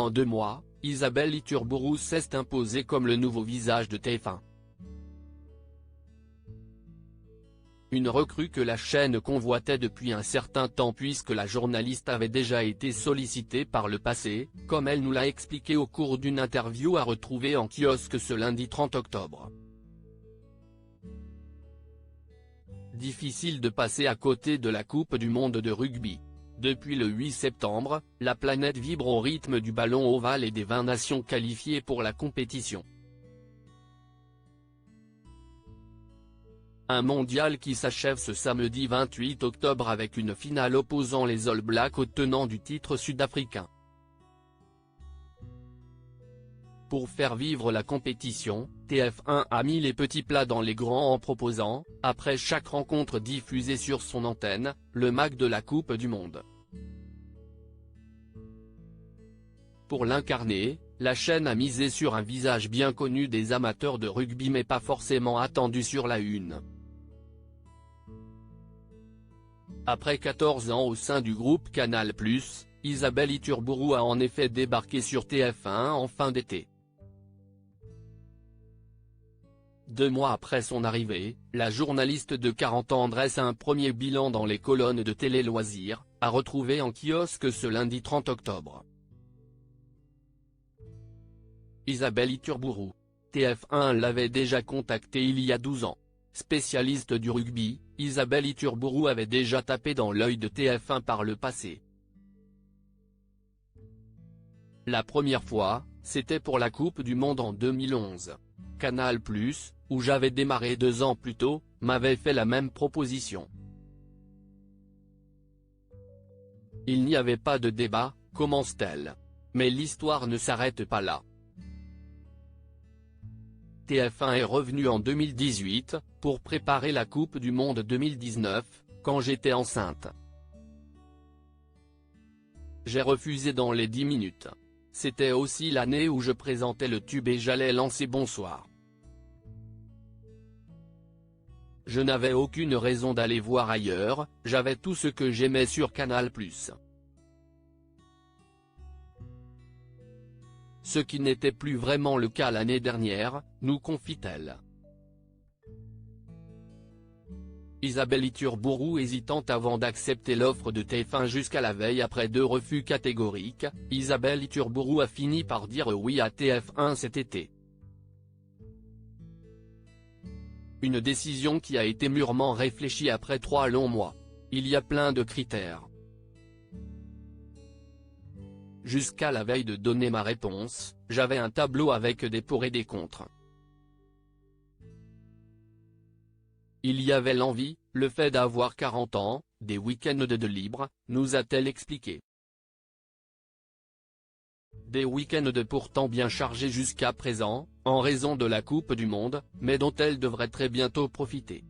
En 2 mois, Isabelle Iturburu s'est imposée comme le nouveau visage de TF1. Une recrue que la chaîne convoitait depuis un certain temps puisque la journaliste avait déjà été sollicitée par le passé, comme elle nous l'a expliqué au cours d'une interview à retrouver en kiosque ce lundi 30 octobre. Difficile de passer à côté de la Coupe du monde de rugby. Depuis le 8 septembre, la planète vibre au rythme du ballon ovale et des 20 nations qualifiées pour la compétition. Un mondial qui s'achève ce samedi 28 octobre avec une finale opposant les All Blacks aux tenants du titre sud-africain. Pour faire vivre la compétition, TF1 a mis les petits plats dans les grands en proposant, après chaque rencontre diffusée sur son antenne, le MAC de la Coupe du Monde. Pour l'incarner, la chaîne a misé sur un visage bien connu des amateurs de rugby mais pas forcément attendu sur la une. Après 14 ans au sein du groupe Canal+, Isabelle Iturburu a en effet débarqué sur TF1 en fin d'été. 2 mois après son arrivée, la journaliste de 40 ans dresse un premier bilan dans les colonnes de Télé Loisirs, à retrouver en kiosque ce lundi 30 octobre. Isabelle Iturburu. TF1 l'avait déjà contactée il y a 12 ans. Spécialiste du rugby, Isabelle Iturburu avait déjà tapé dans l'œil de TF1 par le passé. La première fois, c'était pour la Coupe du Monde en 2011. Canal+, où j'avais démarré 2 ans plus tôt, m'avait fait la même proposition. Il n'y avait pas de débat, commence-t-elle. Mais l'histoire ne s'arrête pas là. TF1 est revenu en 2018, pour préparer la Coupe du Monde 2019, quand j'étais enceinte. J'ai refusé dans les 10 minutes. C'était aussi l'année où je présentais le tube et j'allais lancer Bonsoir. Je n'avais aucune raison d'aller voir ailleurs, j'avais tout ce que j'aimais sur Canal+. Ce qui n'était plus vraiment le cas l'année dernière, nous confie-t-elle. Isabelle Iturburu hésitante avant d'accepter l'offre de TF1 jusqu'à la veille après 2 refus catégoriques, Isabelle Iturburu a fini par dire oui à TF1 cet été. Une décision qui a été mûrement réfléchie après 3 longs mois. Il y a plein de critères. Jusqu'à la veille de donner ma réponse, j'avais un tableau avec des pour et des contre. Il y avait l'envie, le fait d'avoir 40 ans, des week-ends de libre, nous a-t-elle expliqué. Des week-ends pourtant bien chargés jusqu'à présent, en raison de la Coupe du Monde, mais dont elle devrait très bientôt profiter.